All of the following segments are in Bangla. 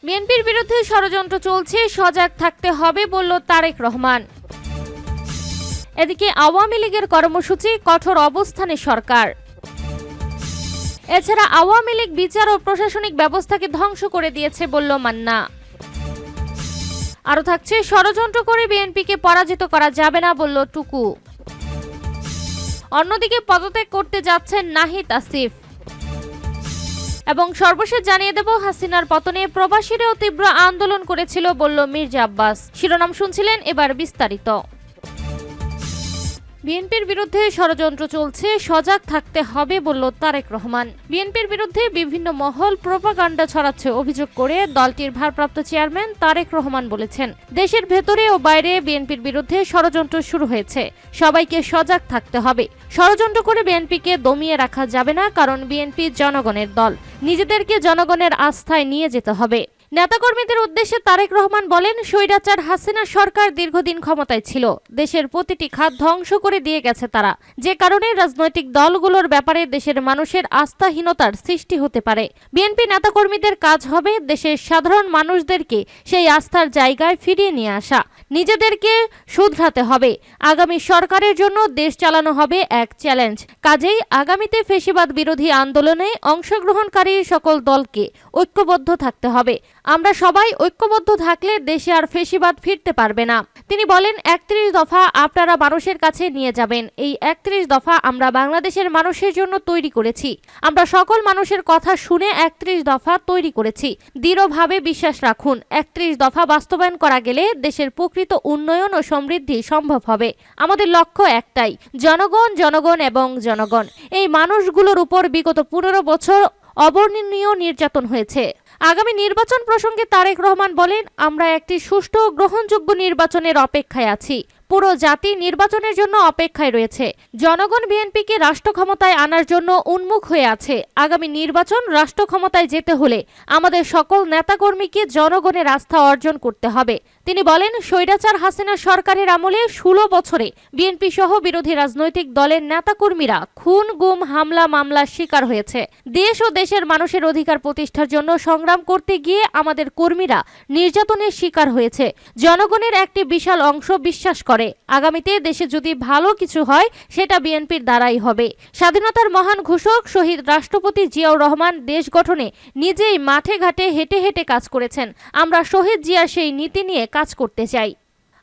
বিএনপির বিরুদ্ধে ষড়যন্ত্র চলছে, সজাগ থাকতে হবে বলল তারেক রহমান। এদিকে আওয়ামী লীগের কর্মসূচি, কঠোর অবস্থানে সরকার। এছাড়া আওয়ামী লীগ বিচার ও প্রশাসনিক ব্যবস্থাকে ধ্বংস করে দিয়েছে বলল মান্না। আরও থাকছে, ষড়যন্ত্র করে বিএনপিকে পরাজিত করা যাবে না বলল টুকু। অন্যদিকে পদত্যাগ করতে যাচ্ছেন নাহিদ আসিফ। এবং সর্বশেষ জানিয়ে দেব, হাসিনার পতনে প্রবাসীরাও তীব্র আন্দোলন করেছিল বলল মির্জা আব্বাস। শিরোনাম শুনছিলেন, এবার বিস্তারিত। বিএনপির বিরুদ্ধে ষড়যন্ত্র চলছে, সজাগ থাকতে হবে বলল তারেক রহমান। বিএনপির বিরুদ্ধে বিভিন্ন মহল প্রোপাগান্ডা ছড়াচ্ছে অভিযোগ করে দলটির ভারপ্রাপ্ত চেয়ারম্যান তারেক রহমান বলেছেন, দেশের ভেতরে ও বাইরে বিএনপির বিরুদ্ধে ষড়যন্ত্র শুরু হয়েছে, সবাইকে সজাগ থাকতে হবে। ষড়যন্ত্র করে বিএনপিকে দমিয়ে রাখা যাবে না, কারণ বিএনপি জনগণের দল, নিজেদেরকে জনগণের আস্থায় নিয়ে যেতে হবে। নেতাকর্মীদের উদ্দেশ্যে তারেক রহমান বলেন, স্বৈরাচার হাসিনা সরকার দীর্ঘদিন ক্ষমতায় ছিল, দেশের প্রতিটি খাত ধ্বংস করে দিয়ে গেছে তারা, যে কারণে রাজনৈতিক দলগুলোর ব্যাপারে দেশের মানুষের আস্থাহীনতার সৃষ্টি হতে পারে। বিএনপি নেতাকর্মীদের কাজ হবে দেশের সাধারণ মানুষদেরকে সেই আস্থার জায়গায় ফিরিয়ে নিয়ে আসা, নিজেদেরকে শুধরাতে হবে। আগামী সরকারের জন্য দেশ চালানো হবে এক চ্যালেঞ্জ, কাজেই আগামীতে ফ্যাসিবাদ বিরোধী আন্দোলনে অংশগ্রহণকারী সকল দলকে ঐক্যবদ্ধ থাকতে হবে। আমরা সবাই ঐক্যবদ্ধ থাকলে দেশে আর ফ্যাসিবাদ ফিরতে পারবে না। তিনি বলেন, ৩১ দফা আপনারা মানুষের কাছে নিয়ে যাবেন। এই ৩১ দফা আমরা বাংলাদেশের মানুষের জন্য তৈরি করেছি। আমরা সকল মানুষের কথা শুনে ৩১ দফা তৈরি করেছি। দৃঢ়ভাবে বিশ্বাস রাখুন, ৩১ দফা বাস্তবায়ন করা গেলে দেশের প্রকৃত উন্নয়ন ও সমৃদ্ধি সম্ভব হবে। আমাদের লক্ষ্য একটাই, জনগণ, জনগণ এবং জনগণ। এই মানুষগুলোর উপর বিগত ১৫ বছর অবর্ণনীয় নির্যাতন হয়েছে। আগামী নির্বাচন প্রসঙ্গে তারেক রহমান বলেন, আমরা একটি সুষ্ঠু ও গ্রহণযোগ্য নির্বাচনের অপেক্ষায় আছি। পুরো জাতি নির্বাচনের জন্য অপেক্ষায় রয়েছে। জনগণ বিএনপিকে রাষ্ট্র ক্ষমতায় আনার জন্য উন্মুখ হয়ে আছে। আগামী নির্বাচন রাষ্ট্র ক্ষমতায় যেতে হলে আমাদের সকল নেতাকর্মীকে জনগণের আস্থা অর্জন করতে হবে। তিনি বলেন, স্বৈরাচার হাসিনা সরকারের আমলে ১৬ বছরে বিএনপি সহ বিরোধী রাজনৈতিক দলের নেতাকর্মীরা খুন, গুম, হামলা, মামলার শিকার হয়েছে। দেশ ও দেশের মানুষের অধিকার প্রতিষ্ঠার জন্য সংগ্রাম করতে গিয়ে আমাদের কর্মীরা নির্যাতনের শিকার হয়েছে। জনগণের একটি বিশাল অংশ বিশ্বাস করে আগামীতে দেশে যদি ভালো কিছু হয় সেটা বিএনপির দ্বারাই হবে। স্বাধীনতার মহান ঘোষক শহীদ রাষ্ট্রপতি জিয়াউর রহমান দেশ গঠনে নিজেই মাঠে ঘাটে হেঁটে হেঁটে কাজ করেছেন। আমরা শহীদ জিয়ার সেই নীতি নিয়ে কাজ করতে চাই।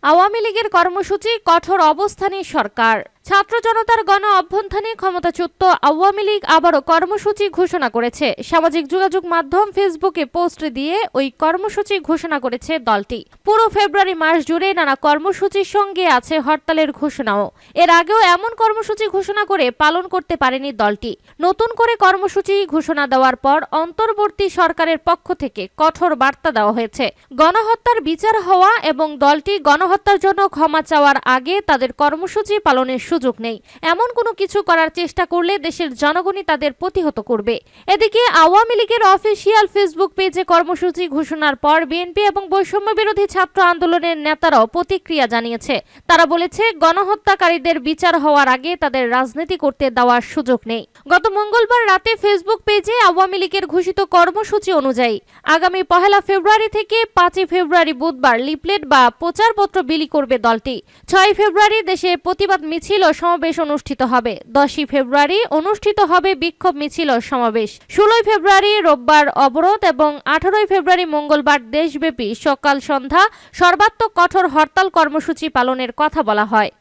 আওয়ামী লীগের কর্মসূচি, কঠোর অবস্থানে সরকার। ছাত্র জনতার গণ অভ্যুত্থানে ক্ষমতাচ্যুত আওয়ামী লীগ আবারও কর্মসূচি ঘোষণা করেছে। সামাজিক যোগাযোগ মাধ্যম ফেসবুকে পোস্ট দিয়ে ওই কর্মসূচি ঘোষণা করেছে দলটি। পুরো ফেব্রুয়ারি মাস জুড়ে নানা কর্মসূচির সঙ্গে আছে হরতালের ঘোষণাও। এর আগেও এমন কর্মসূচি ঘোষণা করে পালন করতে পারেনি দলটি। নতুন করে কর্মসূচি ঘোষণা দেওয়ার পর অন্তর্বর্তী সরকারের পক্ষ থেকে কঠোর বার্তা দেওয়া হয়েছে। গণহত্যার বিচার হওয়া এবং দলটি গণহত্যার জন্য ক্ষমা চাওয়ার আগে তাদের কর্মসূচি পালনের সুযোগ নেই। এমন কোনো কিছু করার চেষ্টা করলে দেশের জনগণই তাদের প্রতিহত করবে। এদিকে আওয়ামী লীগের অফিসিয়াল ফেসবুক পেজে কর্মসূচি ঘোষণার পর বিএনপি এবং বৈষম্য বিরোধী ছাত্র আন্দোলনের নেতারাও প্রতিক্রিয়া জানিয়েছে। তারা বলেছে, গণহত্যাকারীদের বিচার হওয়ার আগে তাদের রাজনীতি করতে দেওয়ার সুযোগ নেই। গত মঙ্গলবার রাতে ফেসবুক পেজে আওয়ামী লীগের ঘোষিত কর্মসূচি অনুযায়ী আগামী ১ ফেব্রুয়ারি থেকে ৫ ফেব্রুয়ারি বুধবার লিফলেট বা প্রচারপত্র বিলি করবে দলটি। ৬ ফেব্রুয়ারি দেশে প্রতিবাদ মিছিল ও সমাবেশ অনুষ্ঠিত হবে। ১০ ফেব্রুয়ারি অনুষ্ঠিত হবে বিক্ষোভ মিছিল ও সমাবেশ। ১৬ ফেব্রুয়ারি রোববার অবরোধ এবং ১৮ ফেব্রুয়ারি মঙ্গলবার দেশব্যাপী সকাল সন্ধ্যা সর্বাত্মক কঠোর হরতাল কর্মসূচি পালনের কথা বলা হয়।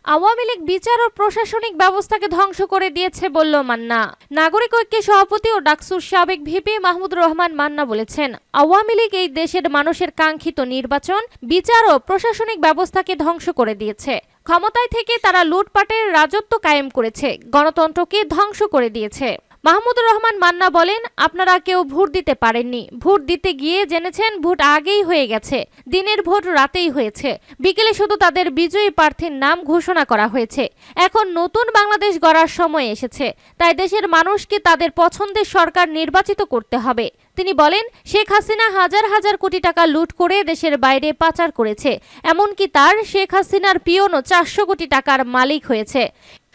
আওয়ামী লীগ বিচার ও প্রশাসনিক ব্যবস্থাকে ধ্বংস করে দিয়েছে বলল মান্না। নাগরিক ঐক্যের সভাপতি ও ডাকসুর সাবেক ভিপি মাহমুদুর রহমান মান্না বলেছেন, আওয়ামী লীগ এই দেশের মানুষের কাঙ্ক্ষিত নির্বাচন, বিচার ও প্রশাসনিক ব্যবস্থাকে ধ্বংস করে দিয়েছে। ক্ষমতায় থেকে তারা লুটপাটের রাজত্ব কায়েম করেছে, গণতন্ত্রকে ধ্বংস করে দিয়েছে। মাহমুদুর রহমান মান্না বলেন, আপনারা কেউ ভোট দিতে পারেননি। ভোট দিতে গিয়ে জেনেছেন ভোট আগেই হয়ে গেছে। দিনের ভোট রাতেই হয়েছে। বিকেলে শুধু তাদের বিজয়ী প্রার্থীর নাম ঘোষণা করা হয়েছে। এখন নতুন বাংলাদেশ গড়ার সময় এসেছে। তাই দেশের মানুষকে তাদের পছন্দের সরকার নির্বাচিত করতে হবে। তিনি বলেন, শেখ হাসিনা হাজার হাজার কোটি টাকা লুট করে দেশের বাইরে পাচার করেছে। এমনকি তার শেখ হাসিনার পিয়নও ৪০০ কোটি টাকার মালিক হয়েছে।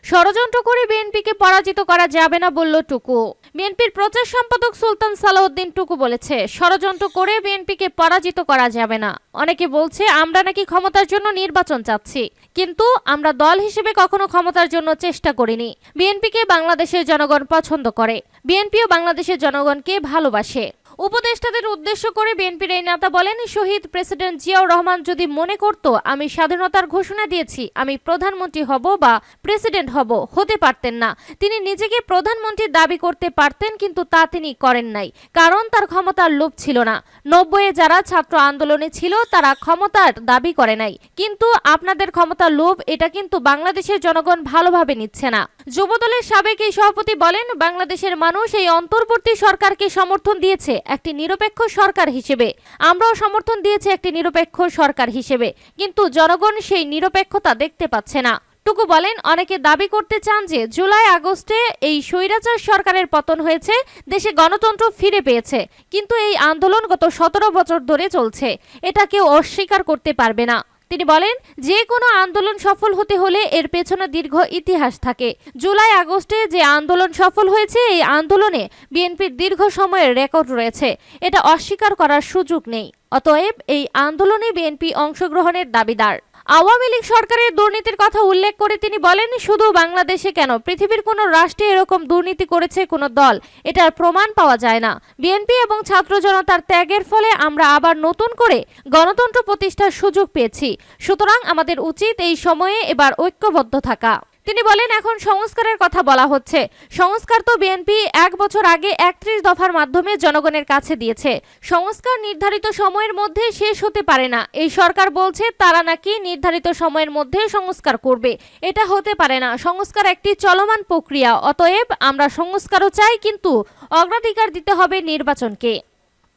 ষড়যন্ত্র করে বিএনপিকে পরাজিত করা যাবে না বলল টুকু। বিএনপির প্রচার সম্পাদক সুলতান সালাউদ্দিন টুকু বলেছে, ষড়যন্ত্র করে বিএনপিকে পরাজিত করা যাবে না। অনেকে বলছে আমরা নাকি ক্ষমতার জন্য নির্বাচন চাচ্ছি, কিন্তু আমরা দল হিসেবে কখনো ক্ষমতার জন্য চেষ্টা করিনি। বিএনপিকে বাংলাদেশের জনগণ পছন্দ করে, বিএনপিও বাংলাদেশের জনগণকে ভালোবাসে। উপদেষ্টাদের উদ্দেশ্য করে বিএনপির এই নেতা বলেন, শহীদ প্রেসিডেন্ট জিয়াউর রহমান যদি মনে করত আমি স্বাধীনতার ঘোষণা দিয়েছি, আমি প্রধানমন্ত্রী হব বা প্রেসিডেন্ট হব, হতে পারতেন না। তিনি নিজেকে প্রধানমন্ত্রী দাবি করতে পারতেন, কিন্তু তা তিনি করেন নাই, কারণ তার ক্ষমতার লোভ ছিল না। 90-এ যারা ছাত্র আন্দোলনে ছিল তারা ক্ষমতার দাবি করে নাই, কিন্তু আপনাদের ক্ষমতার লোভ, এটা কিন্তু বাংলাদেশের জনগণ ভালোভাবে নিচ্ছে না। যুবদলের সাবেক এই সভাপতি বলেন, বাংলাদেশের মানুষ এই অন্তর্বর্তী সরকারকে সমর্থন দিয়েছে একটি নিরপেক্ষ সরকার হিসেবে, আমরাও সমর্থন দিয়েছি একটি নিরপেক্ষ সরকার হিসেবে, কিন্তু জনগণ সেই নিরপেক্ষতা দেখতে পাচ্ছে না। টুকু বলেন, অনেকে দাবি করতে চান যে জুলাই আগস্টে এই স্বৈরাচার সরকারের পতন হয়েছে, দেশে গণতন্ত্র ফিরে পেয়েছে, কিন্তু এই আন্দোলন গত 17 বছর ধরে চলছে, এটা কেউ অস্বীকার করতে পারবে না। তিনি বলেন, যে কোনো আন্দোলন সফল হতে হলে এর পেছনে দীর্ঘ ইতিহাস থাকে। জুলাই আগস্টে যে আন্দোলন সফল হয়েছে, এই আন্দোলনে বিএনপির দীর্ঘ সময়ের রেকর্ড রয়েছে, এটা অস্বীকার করার সুযোগ নেই। অতএব এই আন্দোলনে বিএনপি অংশগ্রহণের দাবিদার। আওয়ামী লীগ সরকারের দুর্নীতির কথা উল্লেখ করে তিনি বলেন, শুধু বাংলাদেশে কেন, পৃথিবীর কোনো রাষ্ট্রে এরকম দুর্নীতি করেছে কোনো দল, এটার প্রমাণ পাওয়া যায় না। বিএনপি এবং ছাত্র জনতার ত্যাগের ফলে আমরা আবার নতুন করে গণতন্ত্র প্রতিষ্ঠার সুযোগ পেয়েছি, সুতরাং আমাদের উচিত এই সময়ে এবার ঐক্যবদ্ধ থাকা। তিনি বলেন, এখন সংস্কারের কথা বলা হচ্ছে, সংস্কার তো বিএনপি 1 বছর আগে 31 দফার মাধ্যমে জনগণের কাছে দিয়েছে। সংস্কার নির্ধারিত সময়ের মধ্যে শেষ হতে পারে না। এই সরকার বলছে তারা নাকি নির্ধারিত সময়ের মধ্যে সংস্কার করবে, এটা হতে পারে না। সংস্কার একটি চলমান প্রক্রিয়া, অতএব আমরা সংস্কারও চাই, কিন্তু অগ্রাধিকার দিতে হবে নির্বাচনকে।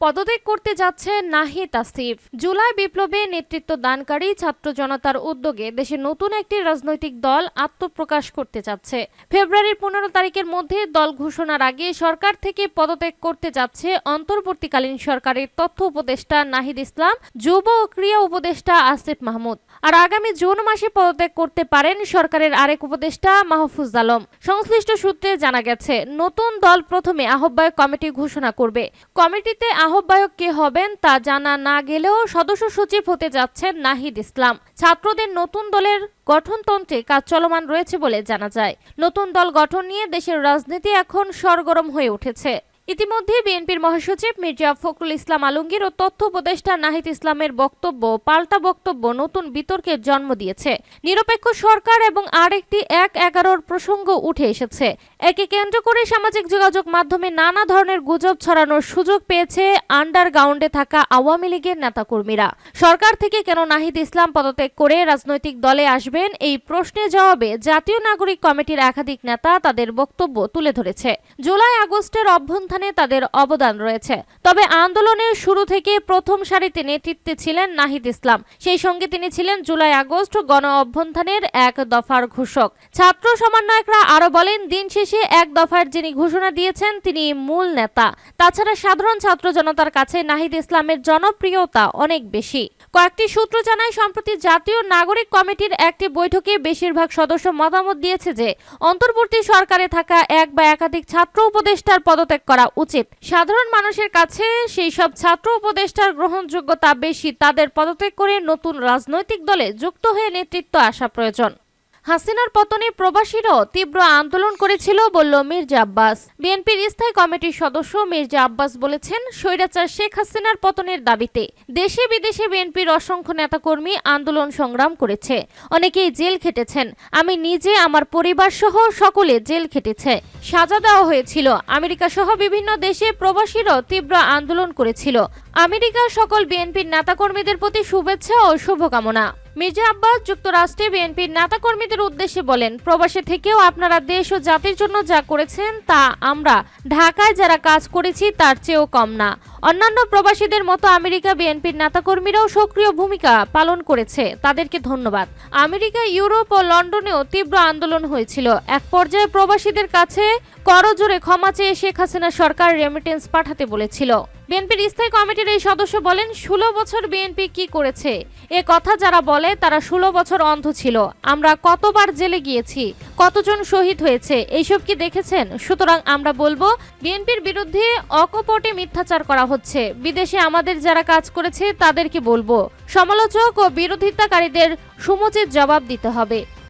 পদত্যাগ করতে যাচ্ছে নাহিদ আসিফ। জুলাই বিপ্লবে নেতৃত্ব দানকারী ছাত্র জনতার উদ্যোগে দেশে নতুন একটি রাজনৈতিক দল আত্মপ্রকাশ করতে যাচ্ছে। ফেব্রুয়ারির 15 তারিখের মধ্যে দল ঘোষণার আগে সরকার থেকে পদত্যাগ করতে যাচ্ছে অন্তর্বর্তীকালীন সরকারের তথ্য উপদেষ্টা নাহিদ ইসলাম, যুব ও ক্রীড়া উপদেষ্টা আসিফ মাহমুদ। আর আগামী জুন মাসে পদত্যাগ করতে পারেন সরকারের আরেক উপদেষ্টা মাহফুজ আলম। সংশ্লিষ্ট সূত্রে জানা গেছে, নতুন দল প্রথমে আহ্বায়ক কমিটি ঘোষণা করবে। কমিটিতে আহ্বায়ক কে হবেন তা জানা না গেলেও সদস্য সচিব হতে যাচ্ছেন নাহিদ ইসলাম। ছাত্রদের নতুন দলের গঠনতন্ত্রে কাজ চলমান রয়েছে বলে জানা যায়। নতুন দল গঠন নিয়ে দেশের রাজনীতি এখন সরগরম হয়ে উঠেছে। ইতিমধ্যে বিএনপির মহাসচিব মির্জা ফখরুল ইসলাম আলমগীর ও তথ্য উপদেষ্টা নাহিদ ইসলামের বক্তব্য, পাল্টা বক্তব্য নতুন বিতর্কের জন্ম দিয়েছে। নিরপেক্ষ সরকার এবং আরেকটি 1-11 প্রসঙ্গ উঠে এসেছে। একে কেন্দ্র করে সামাজিক যোগাযোগ মাধ্যমে নানা ধরনের গুজব ছড়ানোর সুযোগ পেয়েছে আন্ডারগ্রাউন্ডে থাকা আওয়ামী লীগের নেতাকর্মীরা। সরকার থেকে কেন নাহিদ ইসলাম পদত্যাগ করে রাজনৈতিক দলে আসবেন, এই প্রশ্নের জবাবে জাতীয় নাগরিক কমিটির একাধিক নেতা তাদের বক্তব্য তুলে ধরেছে। জুলাই আগস্টের অভ্যন্তরে তাদের অবদান রয়েছে, তবে আন্দোলনের শুরু থেকে প্রথম সারিতে নেতৃত্বে ছিলেন নাহিদ ইসলাম। সেই সঙ্গে তিনি ছিলেন জুলাই আগস্ট গণ অভ্যুত্থানের 1 দফার ঘোষক। ছাত্র সমন্বয়করা আরো বলেন, দিন শেষে 1 দফার যিনি ঘোষণা দিয়েছেন তিনি মূল নেতা। তাছাড়া সাধারণ ছাত্র জনতার কাছে নাহিদ ইসলামের জনপ্রিয়তা অনেক বেশি। কয়েকটি সূত্র জানায়, সম্প্রতি জাতীয় নাগরিক কমিটির একটি বৈঠকে বেশিরভাগ সদস্য মতামত দিয়েছে যে অন্তর্বর্তী সরকারে থাকা 1 বা একাধিক ছাত্র উপদেষ্টার পদত্যাগ করা উচিত। সাধারণ মানুষের কাছে সেই সব ছাত্র উপদেষ্টার গ্রহণযোগ্যতা বেশি, তাদের পদত্যাগ করে নতুন রাজনৈতিক দলে যুক্ত হয়ে নেতৃত্ব আসা প্রয়োজন। হাসিনার পতনে প্রবাসীরাও তীব্র আন্দোলন করেছিল বলল মির্জা আব্বাস। বিএনপির স্থায়ী কমিটির সদস্য মির্জা আব্বাস বলেছেন, স্বৈরাচার শেখ হাসিনার পতনের দাবিতে দেশে বিদেশে বিএনপির অসংখ্য নেতাকর্মী আন্দোলন সংগ্রাম করেছে, অনেকেই জেল খেটেছেন। আমি নিজে, আমার পরিবার সহ সকলে জেল খেটেছে, সাজা দেওয়া হয়েছিল। আমেরিকা সহ বিভিন্ন দেশে প্রবাসীরাও তীব্র আন্দোলন করেছিল। আমেরিকার সকল বিএনপির নেতাকর্মীদের প্রতি শুভেচ্ছা ও শুভকামনা। মির্জা আব্বাস যুক্তরাষ্ট্রে বিএনপির নেতাকর্মীদের উদ্দেশ্যে বলেন, প্রবাসে থেকেও আপনারা দেশ ও জাতির জন্য যা করেছেন তা আমরা ঢাকায় যারা কাজ করেছি তার চেয়েও কম না। অন্যান্য প্রবাসীদের মতো আমেরিকা বিএনপির নেতাকর্মীরাও সক্রিয় ভূমিকা পালন করেছে, তাদেরকে ধন্যবাদ। আমেরিকা, ইউরোপ ও লন্ডনেও তীব্র আন্দোলন হয়েছিল। এক পর্যায়ে প্রবাসীদের কাছে করজোড়ে ক্ষমা চেয়ে শেখ হাসিনা সরকার রেমিটেন্স পাঠাতে বলেছিল। বিএনপির স্থায়ী কমিটির এই সদস্য বলেন, 16 বছর বিএনপি কি করেছে এ কথা যারা বলে তারা 16 বছর অন্ধ ছিল। আমরা কতবার জেলে গিয়েছি, কতজন শহীদ হয়েছে, এইসব কি দেখেছেন? সুতরাং আমরা বলবো বিএনপির বিরুদ্ধে অকপটে মিথ্যাচার করা হচ্ছে। বিদেশে আমাদের যারা কাজ করেছে তাদেরকে বলবো, সমালোচক ও বিরোধিতাকারীদের সমুচিত জবাব দিতে হবে।